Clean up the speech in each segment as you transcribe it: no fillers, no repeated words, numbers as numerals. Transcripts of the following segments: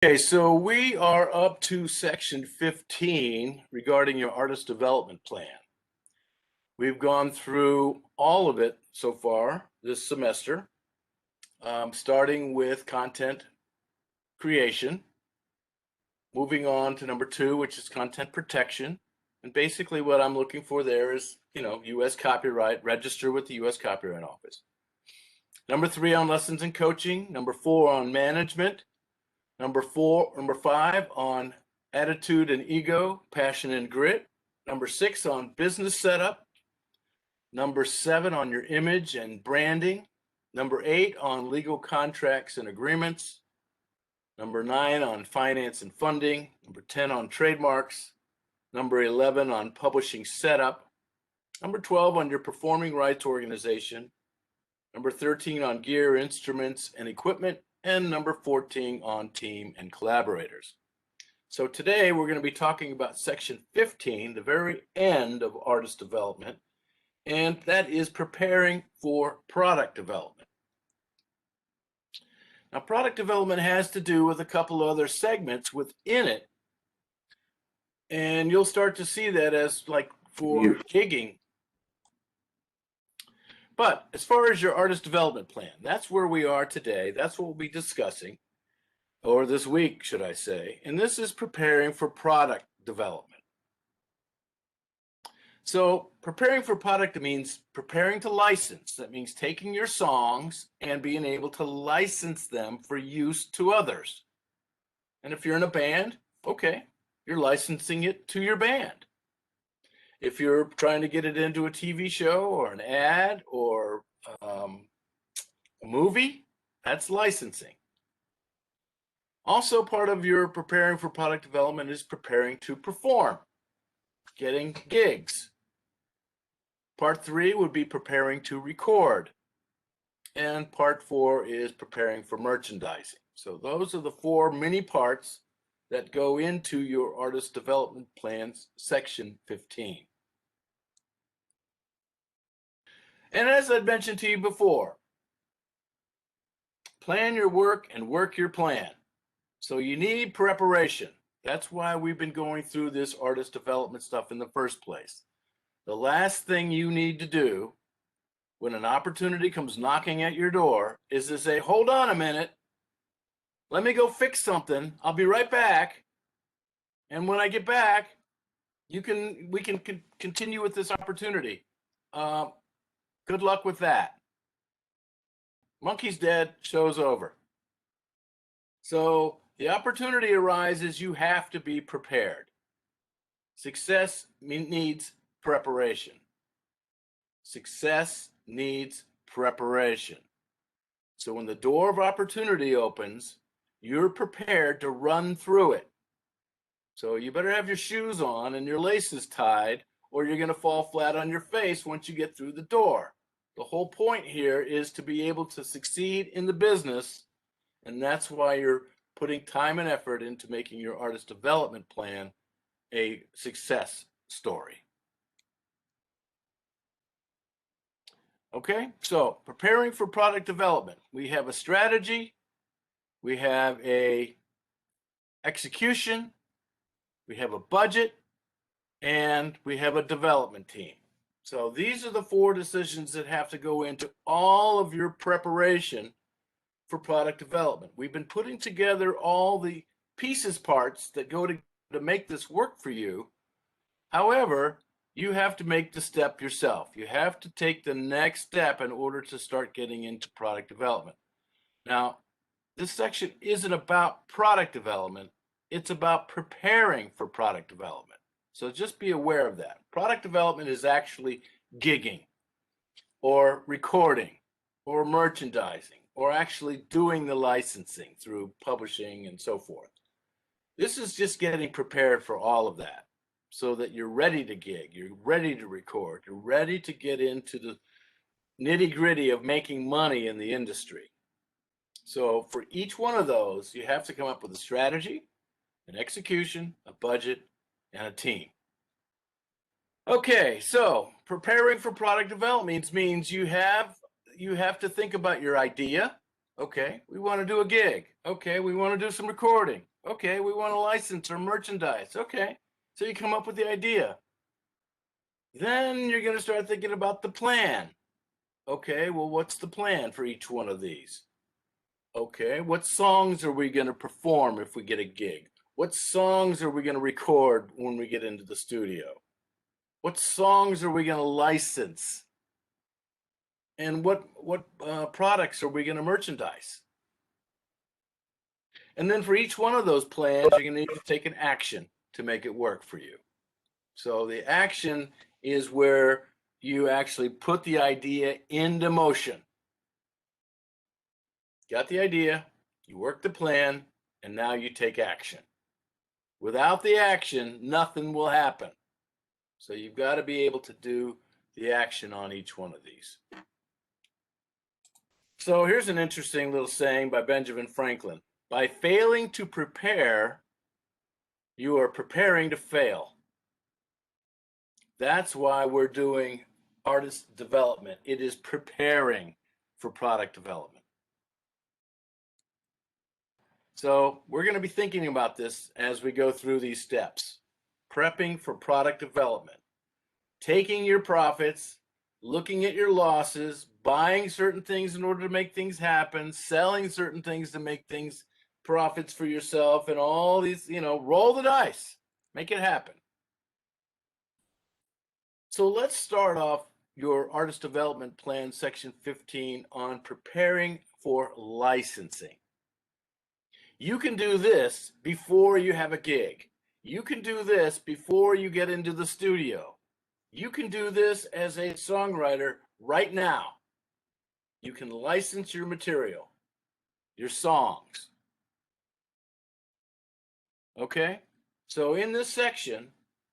Okay, so we are up to section 15 regarding your artist development plan. We've gone through all of it so far this semester, starting with content creation, moving on to number 2, which is content protection. And basically what I'm looking for there is, U.S. copyright, register with the U.S. Copyright Office. Number 3 on lessons and coaching, number 4 on management, number 5 on attitude and ego, passion and grit. Number 6 on business setup. Number 7 on your image and branding. Number 8 on legal contracts and agreements. Number 9 on finance and funding. Number 10 on trademarks. Number 11 on publishing setup. Number 12 on your performing rights organization. Number 13 on gear, instruments, and equipment. And number 14 on team and collaborators. So today we're going to be talking about section 15, the very end of artist development, and that is preparing for product development. Now, product development has to do with a couple other segments within it, and you'll start to see that as like for gigging. But as far as your artist development plan, that's where we are today. That's what we'll be discussing, or this week, should I say. And this is preparing for product development. So preparing for product means preparing to license. That means taking your songs and being able to license them for use to others. And if you're in a band, okay, you're licensing it to your band. If you're trying to get it into a TV show or an ad or a movie, that's licensing. Also, part of your preparing for product development is preparing to perform, getting gigs. Part 3 would be preparing to record. And part 4 is preparing for merchandising. So those are the 4 mini parts that go into your artist development plans, section 15. And as I've mentioned to you before, plan your work and work your plan. So you need preparation. That's why we've been going through this artist development stuff in the first place. The last thing you need to do when an opportunity comes knocking at your door is to say, hold on a minute, let me go fix something. I'll be right back. And when I get back, we can continue with this opportunity. Good luck with that. Monkey's dead, show's over. So the opportunity arises, you have to be prepared. Success needs preparation. Success needs preparation. So when the door of opportunity opens, you're prepared to run through it. So you better have your shoes on and your laces tied, or you're going to fall flat on your face once you get through the door. The whole point here is to be able to succeed in the business, and that's why you're putting time and effort into making your artist development plan a success story. Okay, so preparing for product development. We have a strategy, we have a execution, we have a budget, and we have a development team. So these are the 4 decisions that have to go into all of your preparation for product development. We've been putting together all the parts that go to make this work for you. However, you have to make the step yourself. You have to take the next step in order to start getting into product development. Now, this section isn't about product development. It's about preparing for product development. So just be aware of that. Product development is actually gigging or recording or merchandising or actually doing the licensing through publishing and so forth. This is just getting prepared for all of that so that you're ready to gig, you're ready to record, you're ready to get into the nitty-gritty of making money in the industry. So for each one of those, you have to come up with a strategy, an execution, a budget, and a team. Okay, so preparing for product development means you have to think about your idea. Okay, we want to do a gig. Okay, we want to do some recording. Okay, we want to license or merchandise. Okay, so you come up with the idea. Then you're going to start thinking about the plan. Okay, well, what's the plan for each one of these? Okay, what songs are we going to perform if we get a gig? What songs are we going to record when we get into the studio? What songs are we going to license? And what products are we going to merchandise? And then for each one of those plans, you're going to need to take an action to make it work for you. So the action is where you actually put the idea into motion. Got the idea, you work the plan, and now you take action. Without the action, nothing will happen. So you've got to be able to do the action on each one of these. So here's an interesting little saying by Benjamin Franklin. By failing to prepare, you are preparing to fail. That's why we're doing artist development. It is preparing for product development. So we're going to be thinking about this as we go through these steps. Prepping for product development. Taking your profits, looking at your losses, buying certain things in order to make things happen, selling certain things to make things profits for yourself, and all these, roll the dice, make it happen. So let's start off your artist development plan, section 15, on preparing for licensing. You can do this before you have a gig. You can do this before you get into the studio. You can do this as a songwriter right now. You can license your material, your songs. Okay? So in this section,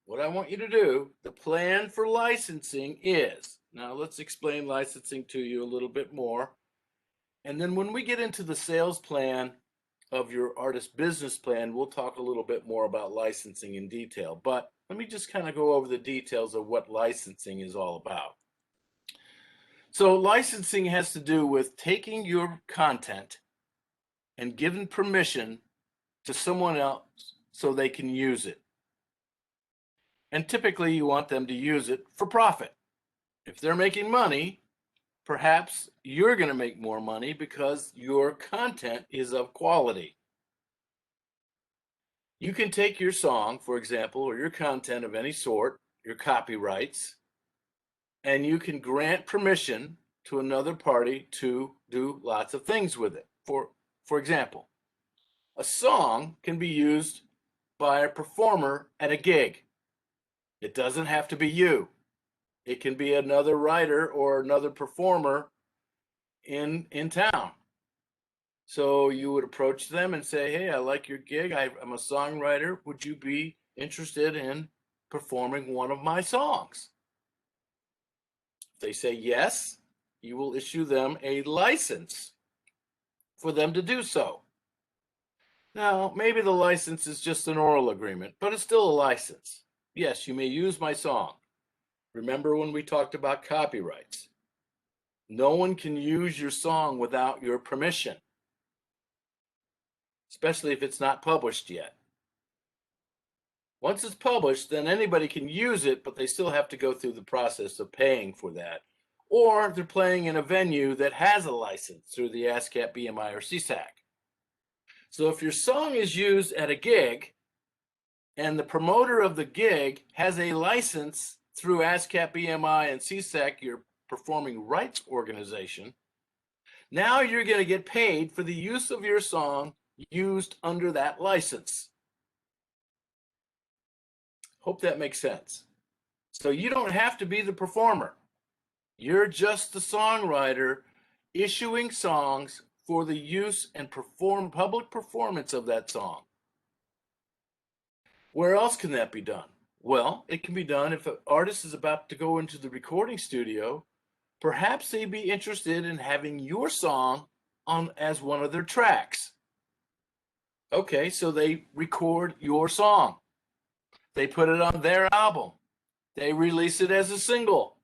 what I want you to do, the plan for licensing is, now let's explain licensing to you a little bit more. And then when we get into the sales plan of your artist business plan, we'll talk a little bit more about licensing in detail. But let me just kind of go over the details of what licensing is all about. So licensing has to do with taking your content and giving permission to someone else so they can use it. And typically you want them to use it for profit. If they're making money, perhaps you're going to make more money because your content is of quality. You can take your song, for example, or your content of any sort, your copyrights, and you can grant permission to another party to do lots of things with it. For example, a song can be used by a performer at a gig. It doesn't have to be you. It can be another writer or another performer in town. So you would approach them and say, hey, I like your gig. I'm a songwriter. Would you be interested in performing one of my songs? If they say yes, you will issue them a license for them to do so. Now, maybe the license is just an oral agreement, but it's still a license. Yes, you may use my song. Remember when we talked about copyrights? No one can use your song without your permission, especially if it's not published yet. Once it's published, then anybody can use it, but they still have to go through the process of paying for that. Or they're playing in a venue that has a license through the ASCAP, BMI, or CSAC. So if your song is used at a gig and the promoter of the gig has a license through ASCAP, BMI, and CSAC, your performing rights organization, now you're going to get paid for the use of your song used under that license. Hope that makes sense. So you don't have to be the performer. You're just the songwriter issuing songs for the use and public performance of that song. Where else can that be done? Well, it can be done if an artist is about to go into the recording studio. Perhaps they'd be interested in having your song on as one of their tracks. Okay, so they record your song. They put it on their album. They release it as a single.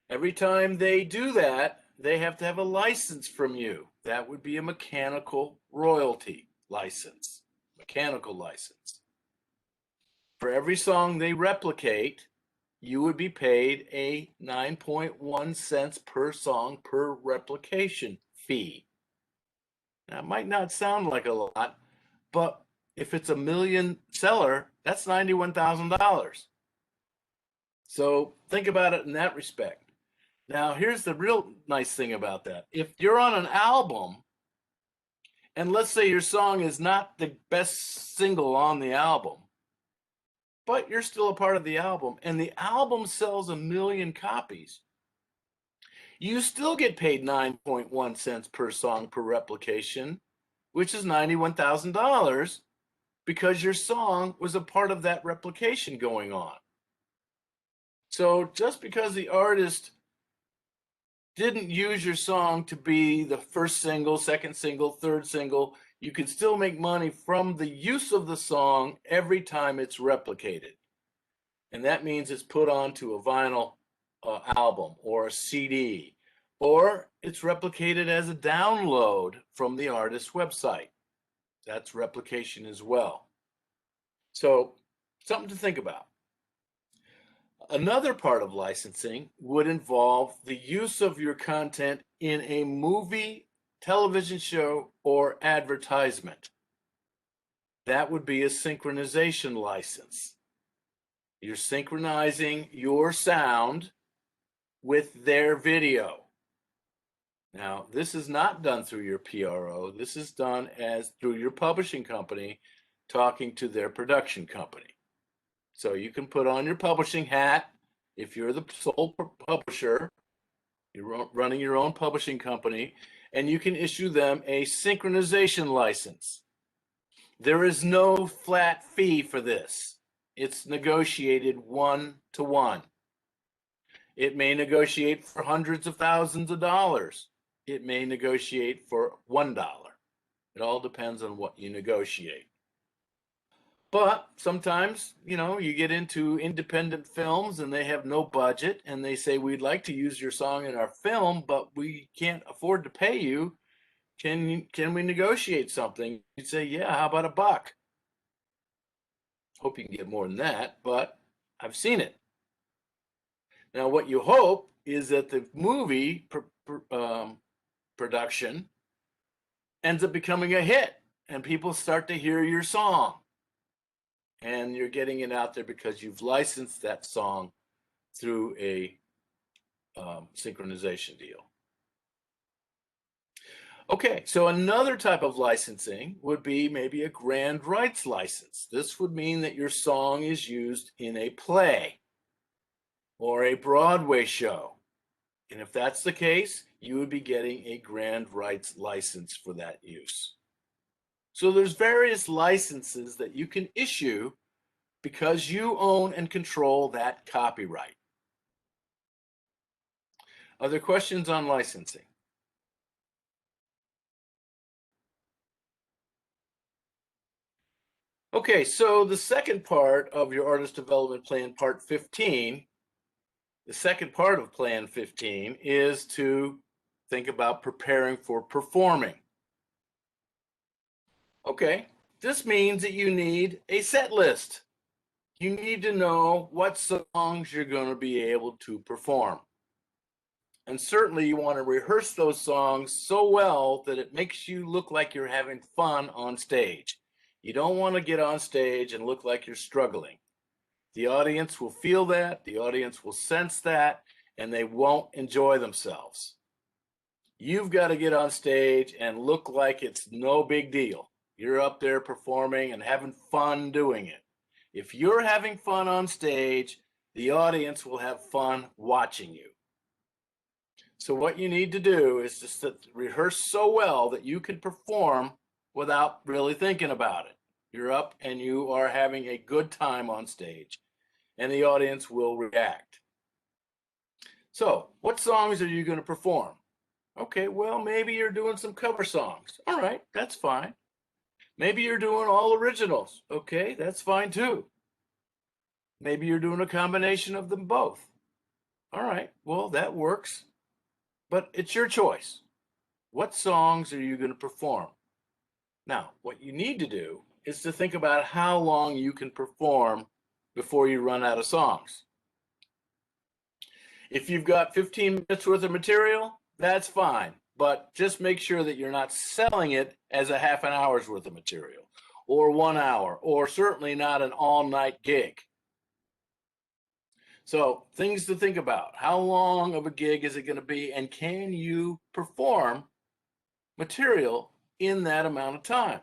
Every time they do that, they have to have a license from you. That would be a mechanical royalty. license, mechanical license. For every song they replicate, you would be paid a 9.1 cents per song per replication fee. Now, it might not sound like a lot, but if it's a million seller, that's $91,000. So think about it in that respect. Now, here's the real nice thing about that. If you're on an album, and let's say your song is not the best single on the album, but you're still a part of the album, and the album sells 1 million copies, you still get paid 9.1 cents per song per replication, which is $91,000 because your song was a part of that replication going on. So just because the artist didn't use your song to be the first single, second single, third single, you can still make money from the use of the song every time it's replicated. And that means it's put onto a vinyl album or a CD, or it's replicated as a download from the artist's website. That's replication as well. So something to think about. Another part of licensing would involve the use of your content in a movie, television show, or advertisement. That would be a synchronization license. You're synchronizing your sound with their video. Now, this is not done through your PRO. This is done through your publishing company talking to their production company. So you can put on your publishing hat if you're the sole publisher, you're running your own publishing company, and you can issue them a synchronization license. There is no flat fee for this. It's negotiated 1-to-1. It may negotiate for hundreds of thousands of dollars. It may negotiate for $1. It all depends on what you negotiate. But sometimes, you get into independent films and they have no budget and they say, we'd like to use your song in our film, but we can't afford to pay you. Can we negotiate something? You'd say, yeah, how about $1? Hope you can get more than that, but I've seen it. Now, what you hope is that the movie production ends up becoming a hit and people start to hear your song. And you're getting it out there because you've licensed that song through a synchronization deal. Okay, so another type of licensing would be maybe a grand rights license. This would mean that your song is used in a play or a Broadway show. And if that's the case, you would be getting a grand rights license for that use. So there's various licenses that you can issue because you own and control that copyright. Are there questions on licensing? Okay, so the second part of your artist development plan, part 15, the second part of plan 15 is to think about preparing for performing. Okay, this means that you need a set list. You need to know what songs you're going to be able to perform. And certainly you want to rehearse those songs so well that it makes you look like you're having fun on stage. You don't want to get on stage and look like you're struggling. The audience will feel that, the audience will sense that, and they won't enjoy themselves. You've got to get on stage and look like it's no big deal. You're up there performing and having fun doing it. If you're having fun on stage, the audience will have fun watching you. So what you need to do is just to rehearse so well that you can perform without really thinking about it. You're up and you are having a good time on stage, and the audience will react. So what songs are you going to perform? Okay, well, maybe you're doing some cover songs. All right, that's fine. Maybe you're doing all originals. Okay, that's fine too. Maybe you're doing a combination of them both. All right, well, that works. But it's your choice. What songs are you going to perform? Now, what you need to do is to think about how long you can perform before you run out of songs. If you've got 15 minutes worth of material, that's fine, but just make sure that you're not selling it as a half an hour's worth of material or 1 hour, or certainly not an all-night gig. So things to think about. How long of a gig is it going to be, and can you perform material in that amount of time?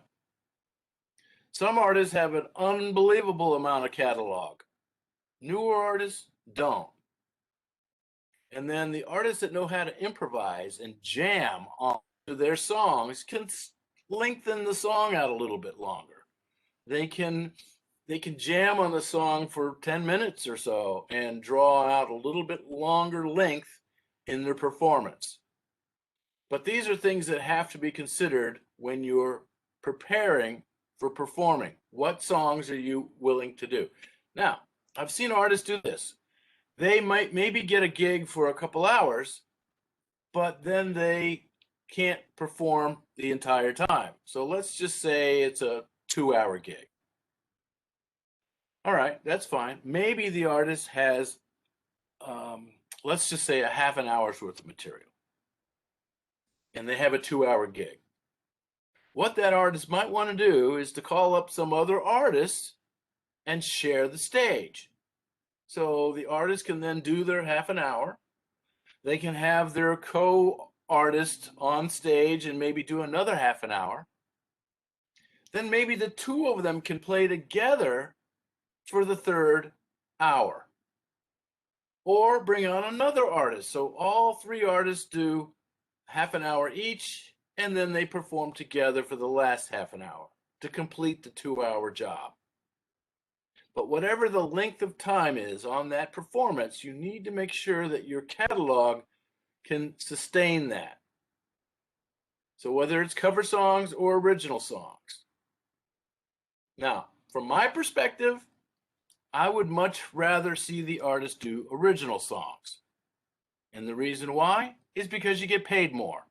Some artists have an unbelievable amount of catalog. Newer artists don't. And then the artists that know how to improvise and jam onto their songs can lengthen the song out a little bit longer. They can jam on the song for 10 minutes or so and draw out a little bit longer length in their performance. But these are things that have to be considered when you're preparing for performing. What songs are you willing to do? Now, I've seen artists do this. They might maybe get a gig for a couple hours, but then they can't perform the entire time. So let's just say it's a 2-hour gig. All right, that's fine. Maybe the artist has, let's just say, a half an hour's worth of material, and they have a 2-hour gig. What that artist might want to do is to call up some other artists and share the stage. So the artist can then do their half an hour. They can have their co-artist on stage and maybe do another half an hour. Then maybe the two of them can play together for the third hour. Or bring on another artist. So all three artists do half an hour each, and then they perform together for the last half an hour to complete the 2-hour job. But whatever the length of time is on that performance, you need to make sure that your catalog can sustain that. So whether it's cover songs or original songs. Now, from my perspective, I would much rather see the artist do original songs. And the reason why is because you get paid more.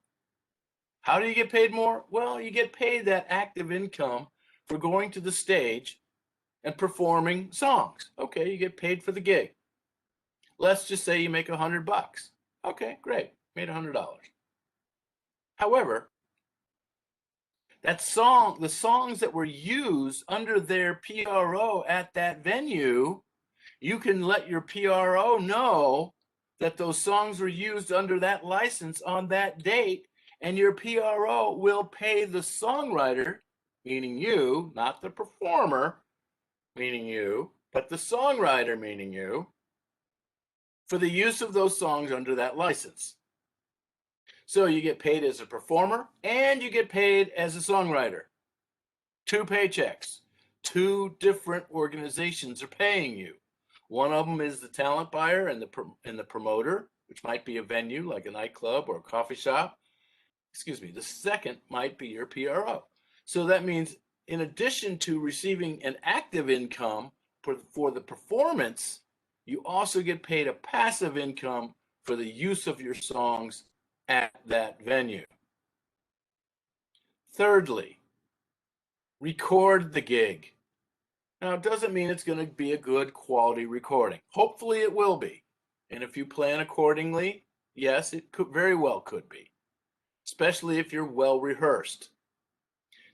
How do you get paid more? Well, you get paid that active income for going to the stage and performing songs. Okay, you get paid for the gig. Let's just say you make $100. Okay, great, made $100. However, the songs that were used under their PRO at that venue, you can let your PRO know that those songs were used under that license on that date, and your PRO will pay the songwriter, meaning you, not the performer, meaning you, but the songwriter, meaning you, for the use of those songs under that license. So you get paid as a performer and you get paid as a songwriter. 2 paychecks. 2 different organizations are paying you. One of them is the talent buyer and the promoter, which might be a venue like a nightclub or a coffee shop. The second might be your PRO. So that means in addition to receiving an active income for the performance, you also get paid a passive income for the use of your songs at that venue. Thirdly, record the gig. Now, it doesn't mean it's going to be a good quality recording. Hopefully it will be. And if you plan accordingly, yes, it very well could be, especially if you're well rehearsed.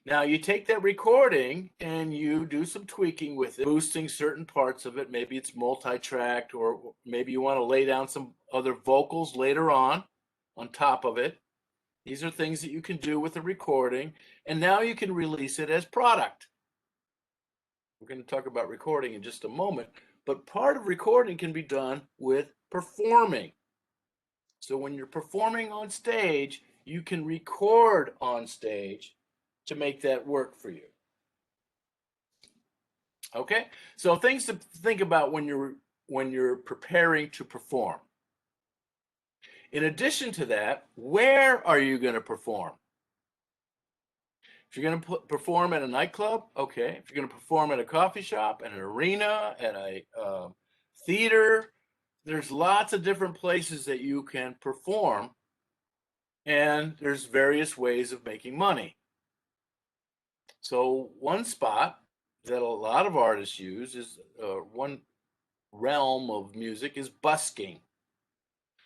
Now, you take that recording and you do some tweaking with it, boosting certain parts of it. Maybe it's multi-tracked, or maybe you want to lay down some other vocals later on top of it. These are things that you can do with a recording, and now you can release it as product. We're going to talk about recording in just a moment, but part of recording can be done with performing. So when you're performing on stage, you can record on stage to make that work for you. Okay, so things to think about when you're preparing to perform. In addition to that, where are you going to perform? If you're going to perform at a nightclub, okay. If you're going to perform at a coffee shop, at an arena, at a theater, there's lots of different places that you can perform, and there's various ways of making money. So one spot that a lot of artists use is one realm of music is busking.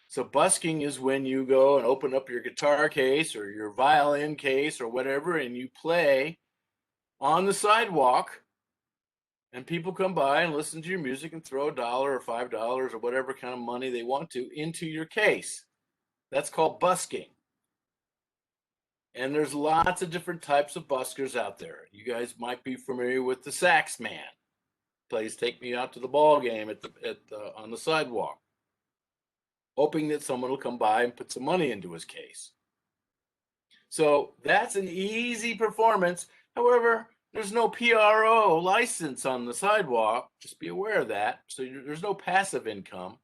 So busking is when you go and open up your guitar case or your violin case or whatever, and you play on the sidewalk, and people come by and listen to your music and throw $1 or $5 or whatever kind of money they want to into your case. That's called busking. And there's lots of different types of buskers out there. You guys might be familiar with the sax man. Plays "Take Me Out to the Ball Game" on the sidewalk, hoping that someone will come by and put some money into his case. So that's an easy performance. However, there's no PRO license on the sidewalk. Just be aware of that. So there's no passive income.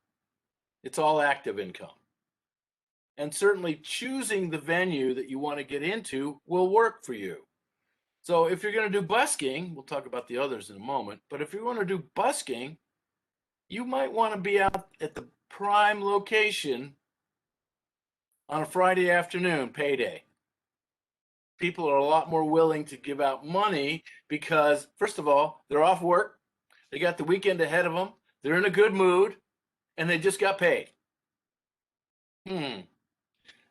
It's all active income. And certainly choosing the venue that you want to get into will work for you. So if you're going to do busking, we'll talk about the others in a moment, but if you want to do busking, you might want to be out at the prime location on a Friday afternoon, payday. People are a lot more willing to give out money because, first of all, they're off work, they got the weekend ahead of them, they're in a good mood, and they just got paid.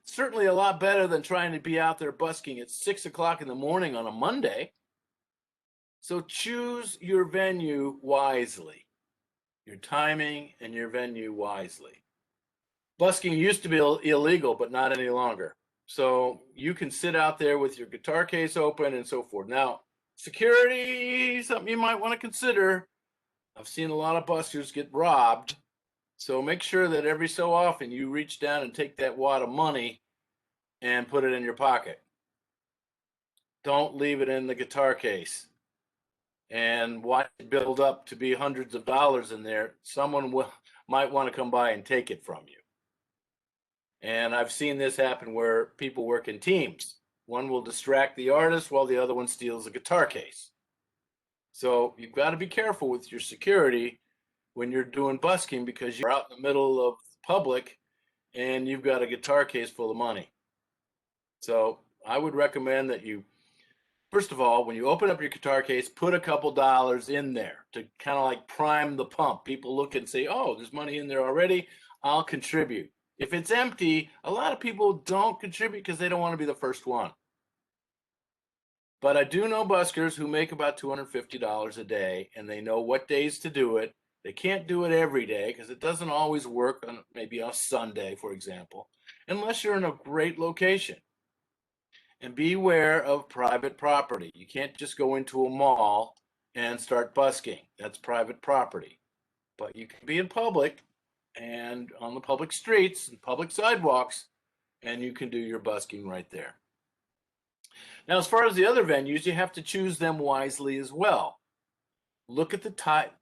Certainly a lot better than trying to be out there busking at 6 o'clock in the morning on a Monday. So choose your venue wisely, your timing and your venue wisely. Busking used to be illegal, but not any longer. So you can sit out there with your guitar case open and so forth. Now, security, something you might want to consider. I've seen a lot of buskers get robbed. So make sure that every so often you reach down and take that wad of money and put it in your pocket. Don't leave it in the guitar case and watch it build up to be hundreds of dollars in there. Someone might want to come by and take it from you. And I've seen this happen where people work in teams. One will distract the artist while the other one steals a guitar case. So you've got to be careful with your security when you're doing busking because you're out in the middle of the public and you've got a guitar case full of money. So I would recommend that you, first of all, when you open up your guitar case, put a couple dollars in there to kind of like prime the pump. People look and say, oh, there's money in there already, I'll contribute. If it's empty, a lot of people don't contribute because they don't want to be the first one. But I do know buskers who make about $250 a day, and they know what days to do it. They can't do it every day because it doesn't always work on maybe on a Sunday, for example, unless you're in a great location. And beware of private property. You can't just go into a mall and start busking. That's private property. But you can be in public and on the public streets and public sidewalks, and you can do your busking right there. Now, as far as the other venues, you have to choose them wisely as well. Look at the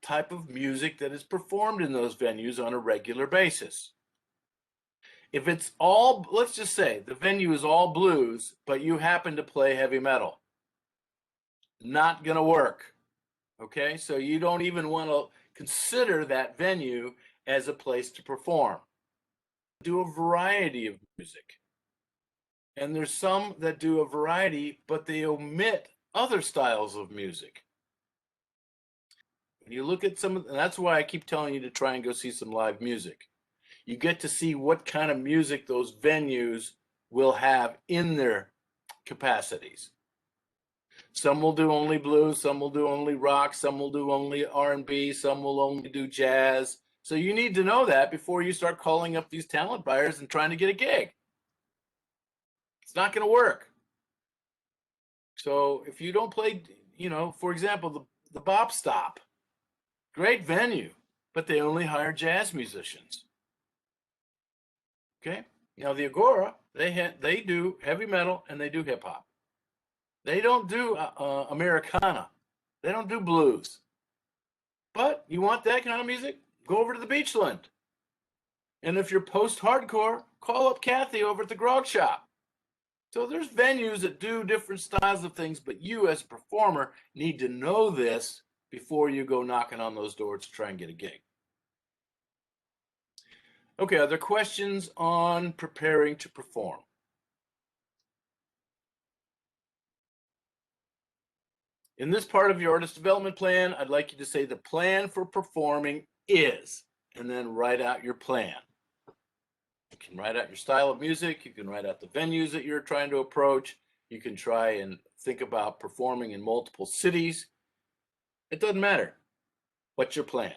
type of music that is performed in those venues on a regular basis. If it's all, let's just say the venue is all blues, but you happen to play heavy metal, not going to work. Okay, so you don't even want to consider that venue as a place to perform. Do a variety of music. And there's some that do a variety, but they omit other styles of music. When you look at some, and that's why I keep telling you to try and go see some live music. You get to see what kind of music those venues will have in their capacities. Some will do only blues, some will do only rock, some will do only R&B, some will only do jazz. So you need to know that before you start calling up these talent buyers and trying to get a gig. It's not going to work. So if you don't play, for example, the Bop Stop, great venue, but they only hire jazz musicians. Okay. Now the Agora, they do heavy metal and they do hip hop. They don't do Americana. They don't do blues. But you want that kind of music? Go over to the Beachland. And if you're post-hardcore, call up Kathy over at the Grog Shop. So there's venues that do different styles of things, but you as a performer need to know this before you go knocking on those doors to try and get a gig. Okay, are there questions on preparing to perform? In this part of your artist development plan, I'd like you to say the plan for performing is, and then write out your plan. You can write out your style of music. You can write out the venues that you're trying to approach. You can try and think about performing in multiple cities. It doesn't matter. What's your plan?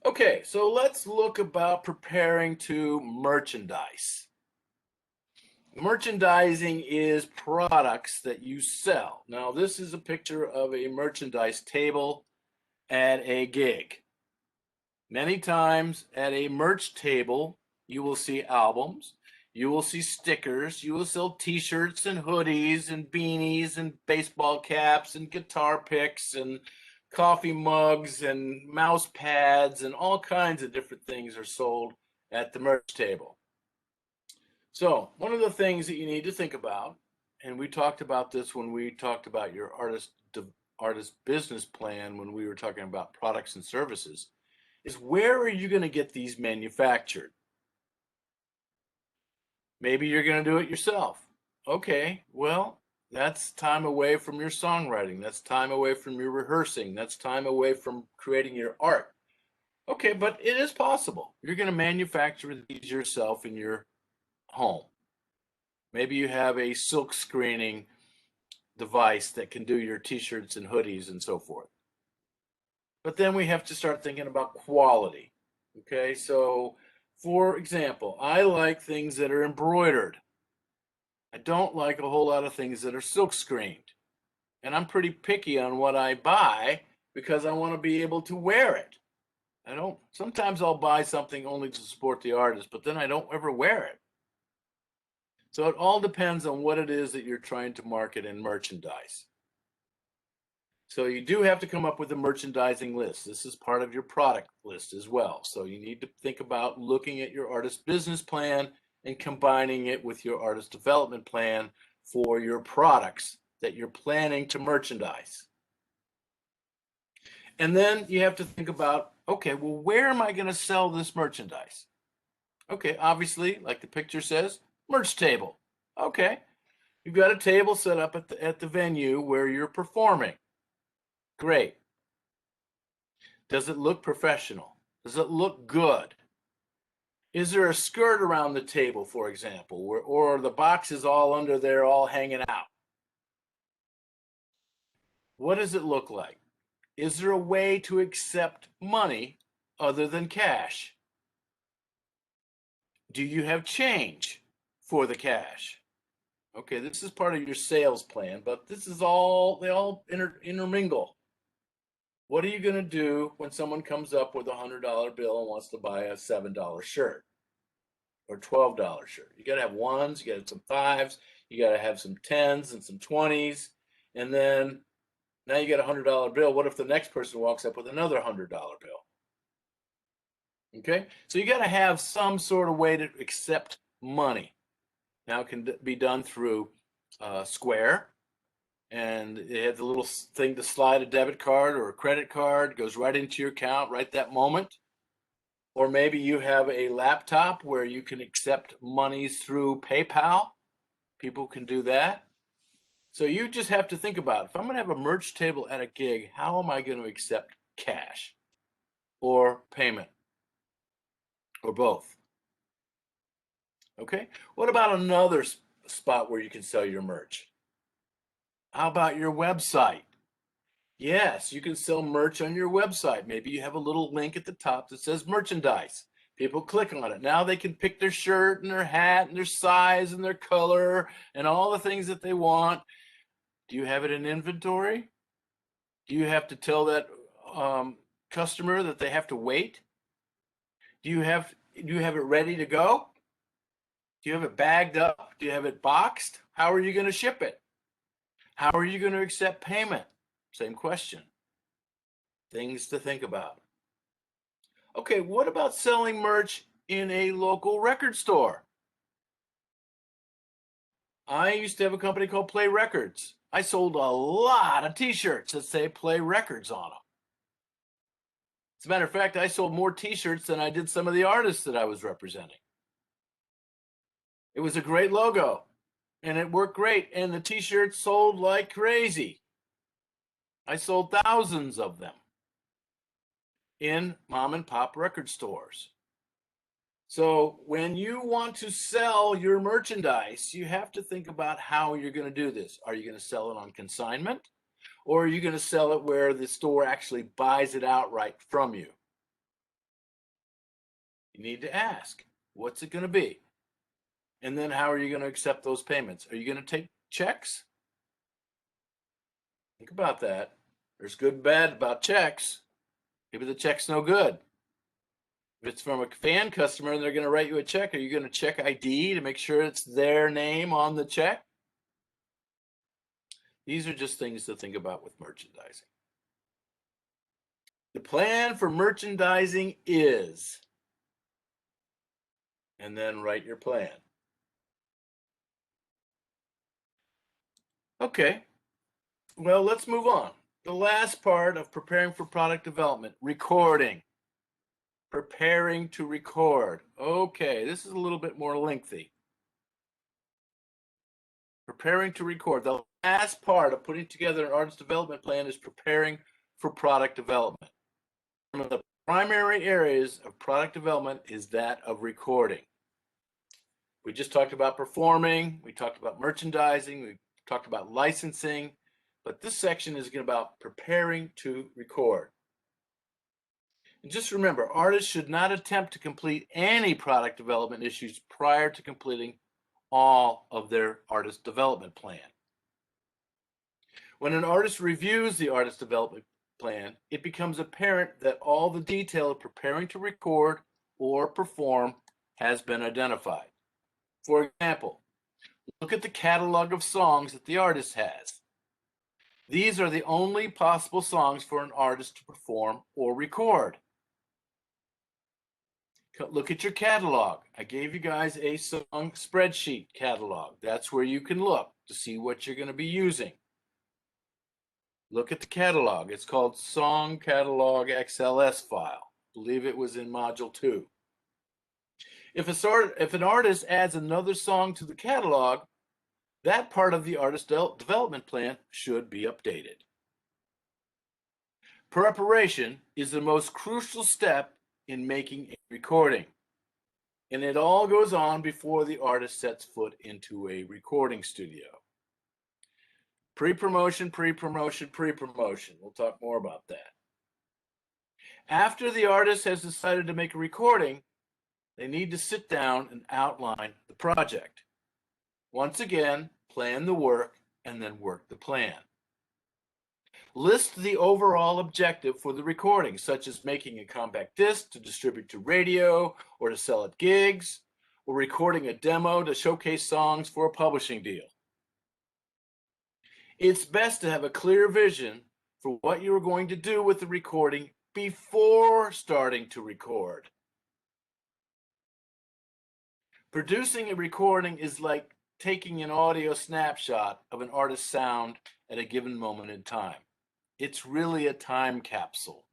Okay, so let's look about preparing to merchandise. Merchandising is products that you sell. Now, this is a picture of a merchandise table at a gig. Many times at a merch table, you will see albums, you will see stickers, you will sell t-shirts and hoodies and beanies and baseball caps and guitar picks and coffee mugs and mouse pads and all kinds of different things are sold at the merch table. So one of the things that you need to think about, and we talked about this when we talked about your artist business plan when we were talking about products and services, is where are you going to get these manufactured? Maybe you're going to do it yourself. Okay, well, that's time away from your songwriting. That's time away from your rehearsing. That's time away from creating your art. Okay, but it is possible. You're going to manufacture these yourself in your home. Maybe you have a silk screening device that can do your t-shirts and hoodies and so forth. But then we have to start thinking about quality. Okay, so for example, I like things that are embroidered. I don't like a whole lot of things that are silk screened. And I'm pretty picky on what I buy because I want to be able to wear it. Sometimes I'll buy something only to support the artist, but then I don't ever wear it. So it all depends on what it is that you're trying to market and merchandise. So you do have to come up with a merchandising list. This is part of your product list as well. So you need to think about looking at your artist business plan and combining it with your artist development plan for your products that you're planning to merchandise. And then you have to think about, okay, well, where am I going to sell this merchandise? Okay, obviously, like the picture says, merch table. Okay, you've got a table set up at the venue where you're performing. Great. Does it look professional? Does it look good? Is there a skirt around the table, for example, or the box is all under there, all hanging out? What does it look like? Is there a way to accept money other than cash? Do you have change for the cash? Okay, this is part of your sales plan, but they all intermingle. What are you going to do when someone comes up with $100 bill and wants to buy a $7 shirt or $12 shirt? You got to have ones, you got to have some fives, you got to have some tens and some 20s, and then now you got a $100 bill. What if the next person walks up with another $100 bill? Okay, so you got to have some sort of way to accept money. Now it can be done through Square, and it has a little thing to slide a debit card or a credit card, goes right into your account right that moment. Or maybe you have a laptop where you can accept monies through PayPal. People can do that. So you just have to think about, if I'm going to have a merch table at a gig, how am I going to accept cash or payment or both? Okay. What about another spot where you can sell your merch? How about your website? Yes, you can sell merch on your website. Maybe you have a little link at the top that says merchandise. People click on it. Now they can pick their shirt and their hat and their size and their color and all the things that they want. Do you have it in inventory? Do you have to tell that customer that they have to wait? Do you have it ready to go? Do you have it bagged up? Do you have it boxed? How are you going to ship it? How are you going to accept payment? Same question. Things to think about. Okay, what about selling merch in a local record store? I used to have a company called Play Records. I sold a lot of t-shirts that say Play Records on them. As a matter of fact, I sold more t-shirts than I did some of the artists that I was representing. It was a great logo. and it worked great. And the t-shirts sold like crazy. I sold thousands of them in mom and pop record stores. So when you want to sell your merchandise, you have to think about how you're going to do this. Are you going to sell it on consignment, or are you going to sell it where the store actually buys it outright from you? You need to ask, what's it going to be? And then how are you going to accept those payments? Are you going to take checks? Think about that. There's good and bad about checks. Maybe the check's no good. If it's from a fan customer and they're going to write you a check, are you going to check ID to make sure it's their name on the check? These are just things to think about with merchandising. The plan for merchandising is, and then write your plan. Okay, well, let's move on. The last part of preparing for product development, recording. Preparing to record. Okay, this is a little bit more lengthy. Preparing to record. The last part of putting together an artist development plan is preparing for product development. One of the primary areas of product development is that of recording. We just talked about performing, we talked about merchandising, we talked about licensing, but this section is about preparing to record. And just remember, artists should not attempt to complete any product development issues prior to completing all of their artist development plan. When an artist reviews the artist development plan, it becomes apparent that all the detail of preparing to record or perform has been identified. For example, look at the catalog of songs that the artist has. These are the only possible songs for an artist to perform or record. Look at your catalog. I gave you guys a song spreadsheet catalog. That's where you can look to see what you're going to be using. Look at the catalog. It's called Song Catalog XLS file. I believe it was in Module 2. If an artist adds another song to the catalog, that part of the artist development plan should be updated. Preparation is the most crucial step in making a recording, and it all goes on before the artist sets foot into a recording studio. Pre-promotion, pre-promotion, pre-promotion. We'll talk more about that. After the artist has decided to make a recording, they need to sit down and outline the project. Once again, plan the work and then work the plan. List the overall objective for the recording, such as making a compact disc to distribute to radio or to sell at gigs, or recording a demo to showcase songs for a publishing deal. It's best to have a clear vision for what you are going to do with the recording before starting to record. Producing a recording is like taking an audio snapshot of an artist's sound at a given moment in time. It's really a time capsule.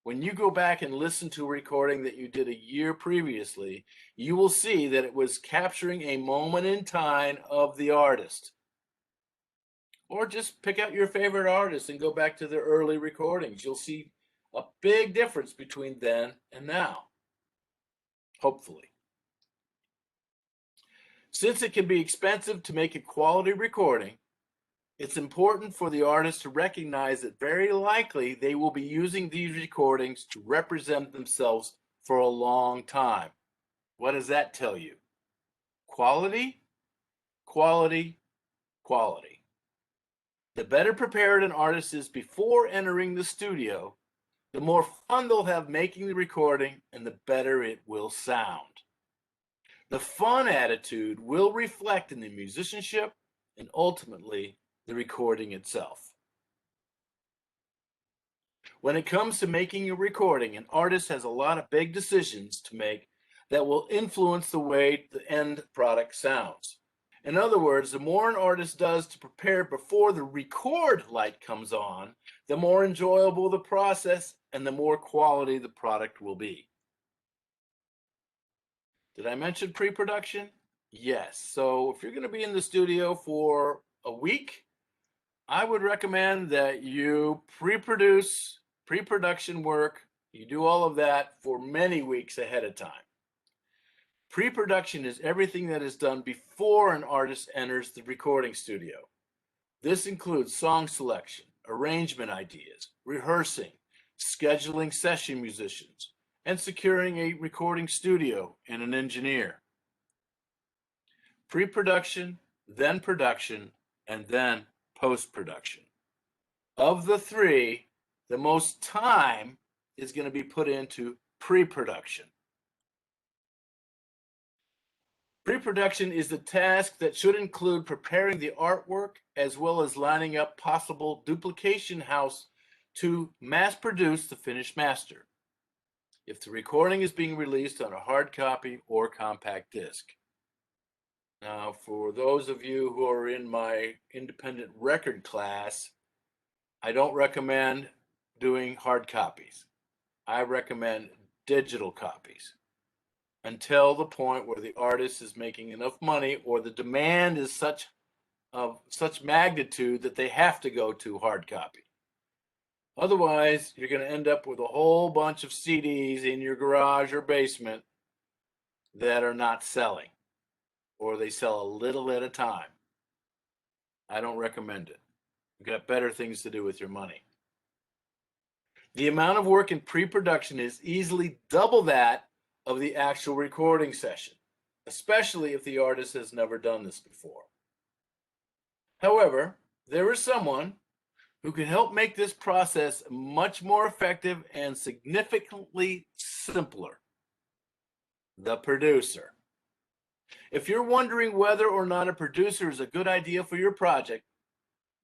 When you go back and listen to a recording that you did a year previously, you will see that it was capturing a moment in time of the artist. Or just pick out your favorite artist and go back to their early recordings. You'll see a big difference between then and now, hopefully. Since it can be expensive to make a quality recording, it's important for the artist to recognize that very likely they will be using these recordings to represent themselves for a long time. What does that tell you? Quality, quality, quality. The better prepared an artist is before entering the studio, the more fun they'll have making the recording and the better it will sound. The fun attitude will reflect in the musicianship and ultimately the recording itself. When it comes to making a recording, an artist has a lot of big decisions to make that will influence the way the end product sounds. In other words, the more an artist does to prepare before the record light comes on, the more enjoyable the process and the more quality the product will be. Did I mention pre-production? Yes. So if you're going to be in the studio for a week, I would recommend that you pre-production work. You do all of that for many weeks ahead of time. Pre-production is everything that is done before an artist enters the recording studio. This includes song selection, arrangement ideas, rehearsing, scheduling session musicians, and securing a recording studio and an engineer. Pre-production, then production, and then post-production. Of the three, the most time is going to be put into pre-production. Pre-production is the task that should include preparing the artwork as well as lining up possible duplication house to mass produce the finished master, if the recording is being released on a hard copy or compact disc. Now, for those of you who are in my independent record class, I don't recommend doing hard copies. I recommend digital copies until the point where the artist is making enough money or the demand is of such magnitude that they have to go to hard copy. Otherwise, you're going to end up with a whole bunch of CDs in your garage or basement that are not selling, or they sell a little at a time. I don't recommend it. You've got better things to do with your money. The amount of work in pre-production is easily double that of the actual recording session, especially if the artist has never done this before. However, there is someone who can help make this process much more effective and significantly simpler: the producer. If you're wondering whether or not a producer is a good idea for your project,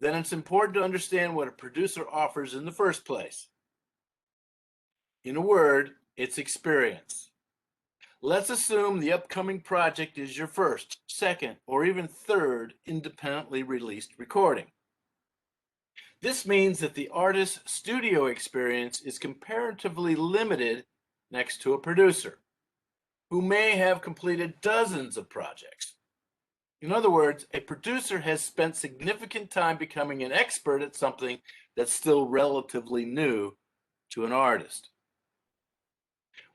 then it's important to understand what a producer offers in the first place. In a word, it's experience. Let's assume the upcoming project is your first, second, or even third independently released recording. This means that the artist's studio experience is comparatively limited next to a producer who may have completed dozens of projects. In other words, a producer has spent significant time becoming an expert at something that's still relatively new to an artist.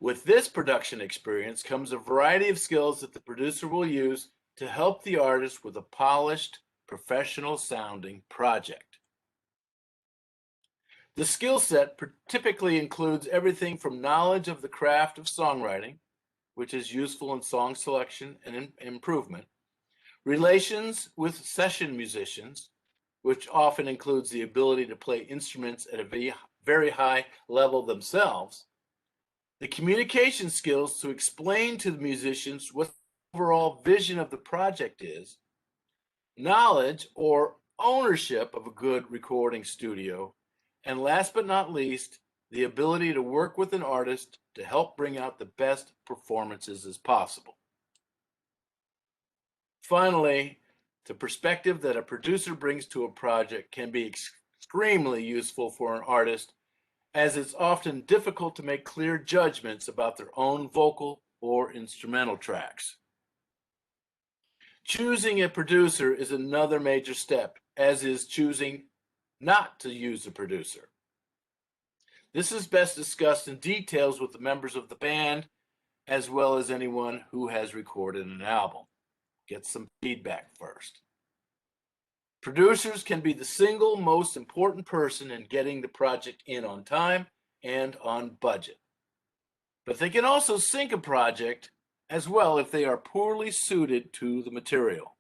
With this production experience comes a variety of skills that the producer will use to help the artist with a polished, professional-sounding project. The skill set typically includes everything from knowledge of the craft of songwriting, which is useful in song selection and improvement, relations with session musicians, which often includes the ability to play instruments at a very high level themselves, the communication skills to explain to the musicians what the overall vision of the project is, knowledge or ownership of a good recording studio, and last but not least, the ability to work with an artist to help bring out the best performances as possible. Finally, the perspective that a producer brings to a project can be extremely useful for an artist, as it's often difficult to make clear judgments about their own vocal or instrumental tracks. Choosing a producer is another major step, as is choosing not to use a producer. This is best discussed in details with the members of the band, as well as anyone who has recorded an album. Get some feedback first. Producers can be the single most important person in getting the project in on time and on budget. But they can also sink a project as well if they are poorly suited to the material.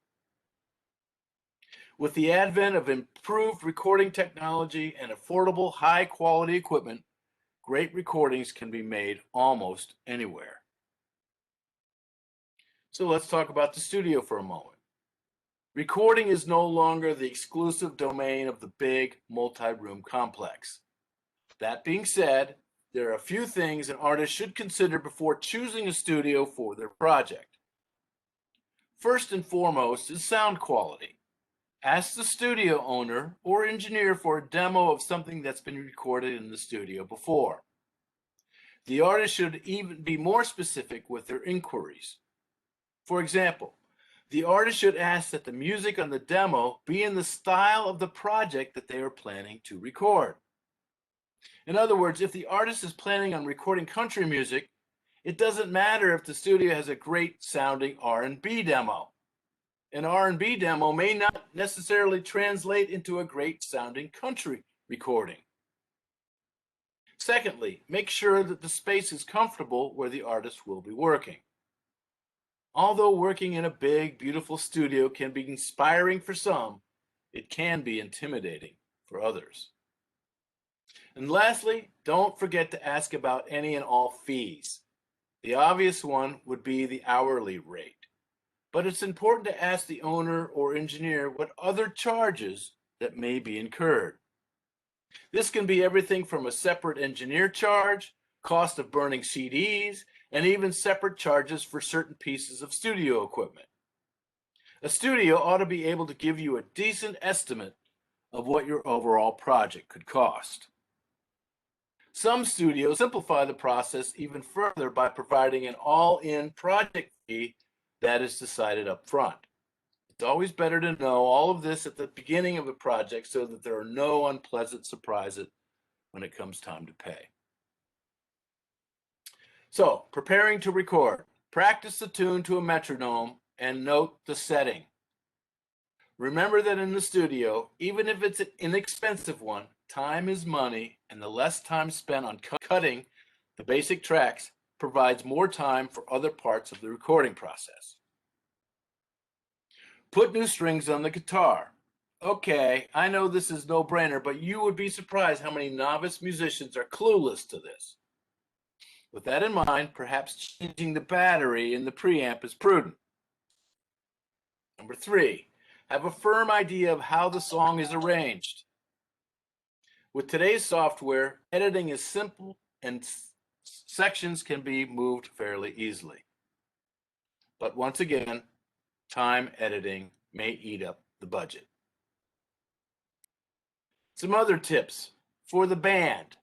With the advent of improved recording technology and affordable, high-quality equipment, great recordings can be made almost anywhere. So let's talk about the studio for a moment. Recording is no longer the exclusive domain of the big multi-room complex. That being said, there are a few things an artist should consider before choosing a studio for their project. First and foremost is sound quality. Ask the studio owner or engineer for a demo of something that's been recorded in the studio before. The artist should even be more specific with their inquiries. For example, The artist should ask that the music on the demo be in the style of the project that they are planning to record. In other words, if the artist is planning on recording country music, it doesn't matter if the studio has a great sounding R&B demo. An R&B demo may not necessarily translate into a great sounding country recording. Secondly, make sure that the space is comfortable where the artist will be working. Although working in a big, beautiful studio can be inspiring for some, it can be intimidating for others. And lastly, don't forget to ask about any and all fees. The obvious one would be the hourly rate, but it's important to ask the owner or engineer what other charges that may be incurred. This can be everything from a separate engineer charge, cost of burning CDs, and even separate charges for certain pieces of studio equipment. A studio ought to be able to give you a decent estimate of what your overall project could cost. Some studios simplify the process even further by providing an all-in project fee that is decided up front. It's always better to know all of this at the beginning of a project so that there are no unpleasant surprises when it comes time to pay. So, preparing to record. Practice the tune to a metronome and note the setting. Remember that in the studio, even if it's an inexpensive one, time is money, and the less time spent on cutting the basic tracks provides more time for other parts of the recording process. Put new strings on the guitar. Okay, I know this is no-brainer, but you would be surprised how many novice musicians are clueless to this. With that in mind, perhaps changing the battery in the preamp is prudent. Number 3, have a firm idea of how the song is arranged. With today's software, editing is simple and sections can be moved fairly easily. But once again, time editing may eat up the budget. Some other tips for the band.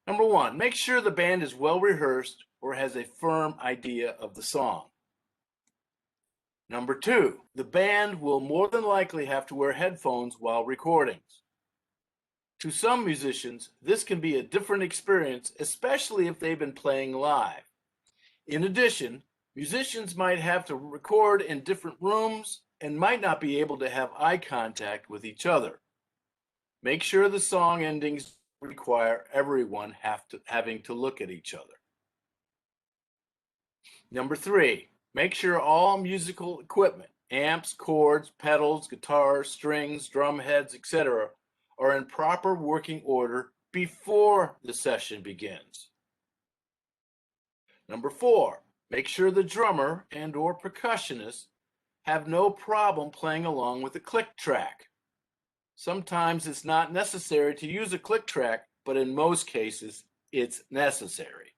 Number 1, make sure the band is well rehearsed or has a firm idea of the song. Number 2, the band will more than likely have to wear headphones while recording. To some musicians, this can be a different experience, especially if they've been playing live. In addition, musicians might have to record in different rooms and might not be able to have eye contact with each other. Make sure the song endings require everyone having to look at each other. Number 3, make sure all musical equipment, amps, chords, pedals, guitars, strings, drum heads, etc., are in proper working order before the session begins. Number 4, make sure the drummer and/or percussionist have no problem playing along with the click track. Sometimes it's not necessary to use a click track, but in most cases, it's necessary.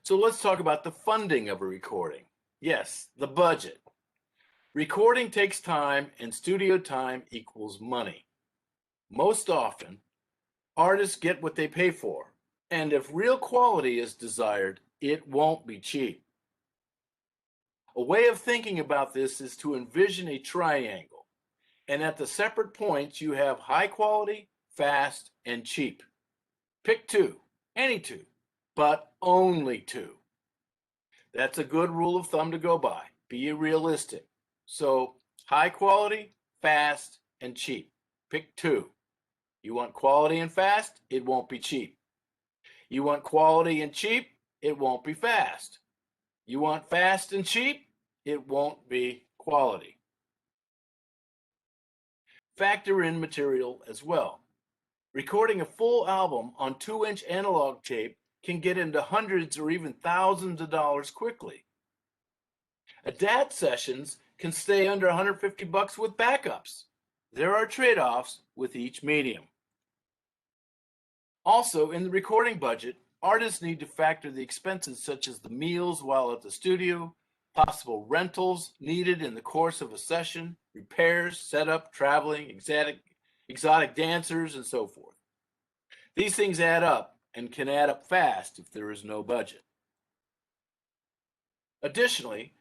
So let's talk about the funding of a recording. Yes, the budget. Recording takes time, and studio time equals money. Most often, artists get what they pay for, and if real quality is desired, it won't be cheap. A way of thinking about this is to envision a triangle, and at the separate points you have high quality, fast, and cheap. Pick 2, any 2, but only 2. That's a good rule of thumb to go by. Be realistic. So, high quality, fast, and cheap. Pick 2. You want quality and fast? It won't be cheap. You want quality and cheap? It won't be fast. You want fast and cheap? It won't be quality. Factor in material as well. Recording a full album on 2-inch analog tape can get into hundreds or even thousands of dollars quickly. DAT sessions can stay under $150 with backups. There are trade-offs with each medium. Also, in the recording budget, artists need to factor the expenses such as the meals while at the studio, possible rentals needed in the course of a session, repairs, setup, traveling, exotic dancers, and so forth. These things add up and can add up fast if there is no budget. Additionally,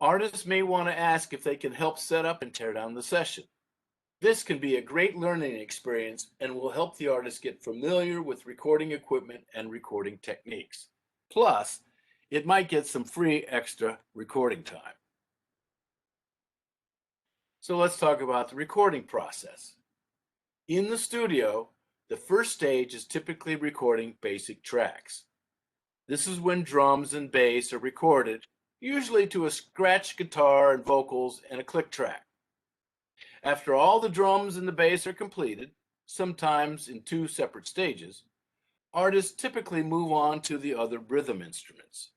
artists may want to ask if they can help set up and tear down the session. This can be a great learning experience and will help the artist get familiar with recording equipment and recording techniques. Plus, it might get some free extra recording time. So let's talk about the recording process. In the studio, the first stage is typically recording basic tracks. This is when drums and bass are recorded, usually to a scratch guitar and vocals and a click track. After all the drums and the bass are completed, sometimes in two separate stages, artists typically move on to the other rhythm instruments.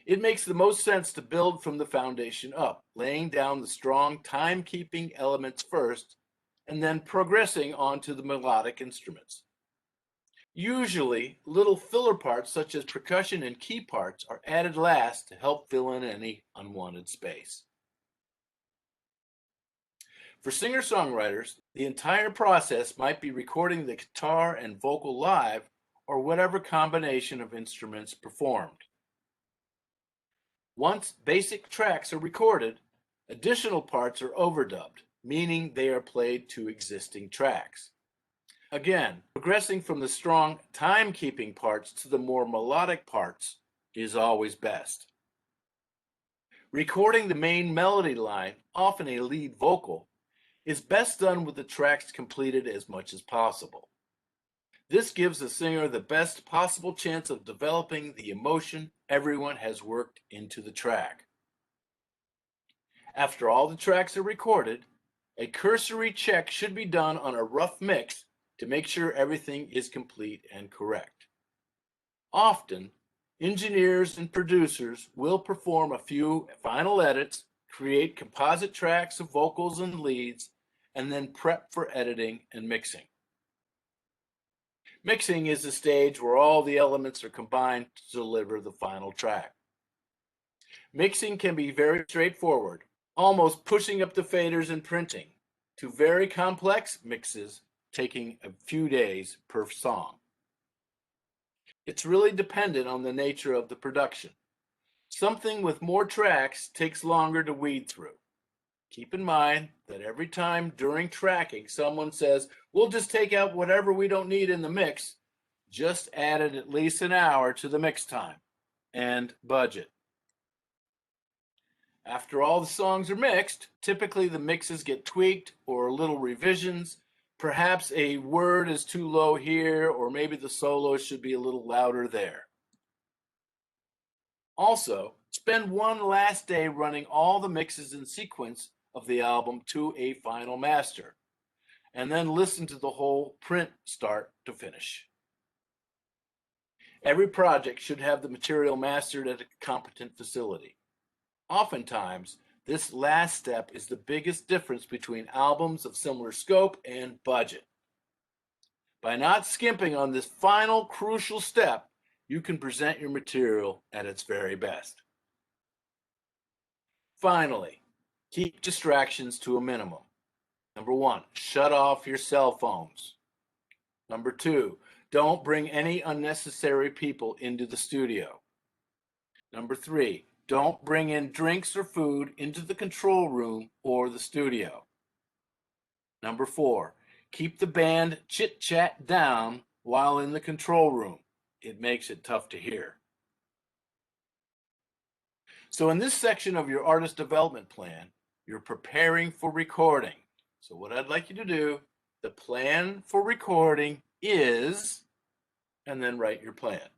It makes the most sense to build from the foundation up, laying down the strong time-keeping elements first, and then progressing onto the melodic instruments. Usually, little filler parts such as percussion and key parts are added last to help fill in any unwanted space. For singer-songwriters, the entire process might be recording the guitar and vocal live or whatever combination of instruments performed. Once basic tracks are recorded, additional parts are overdubbed, meaning they are played to existing tracks. Again, progressing from the strong time-keeping parts to the more melodic parts is always best. Recording the main melody line, often a lead vocal, is best done with the tracks completed as much as possible. This gives the singer the best possible chance of developing the emotion everyone has worked into the track. After all the tracks are recorded, a cursory check should be done on a rough mix to make sure everything is complete and correct. Often, engineers and producers will perform a few final edits, create composite tracks of vocals and leads, and then prep for editing and mixing. Mixing is the stage where all the elements are combined to deliver the final track. Mixing can be very straightforward, almost pushing up the faders and printing, to very complex mixes taking a few days per song. It's really dependent on the nature of the production. Something with more tracks takes longer to weed through. Keep in mind that every time during tracking someone says, "We'll just take out whatever we don't need in the mix," just added at least an hour to the mix time and budget. After all the songs are mixed, typically the mixes get tweaked or little revisions. Perhaps a word is too low here, or maybe the solo should be a little louder there. Also, spend one last day running all the mixes in sequence of the album to a final master, and then listen to the whole print start to finish. Every project should have the material mastered at a competent facility. Oftentimes, this last step is the biggest difference between albums of similar scope and budget. By not skimping on this final crucial step, you can present your material at its very best. Finally, keep distractions to a minimum. Number one, shut off your cell phones. Number two, don't bring any unnecessary people into the studio. Number three, don't bring in drinks or food into the control room or the studio. Number four, keep the band chit-chat down while in the control room. It makes it tough to hear. So in this section of your artist development plan, you're preparing for recording. So what I'd like you to do, the plan for recording is, and then write your plan.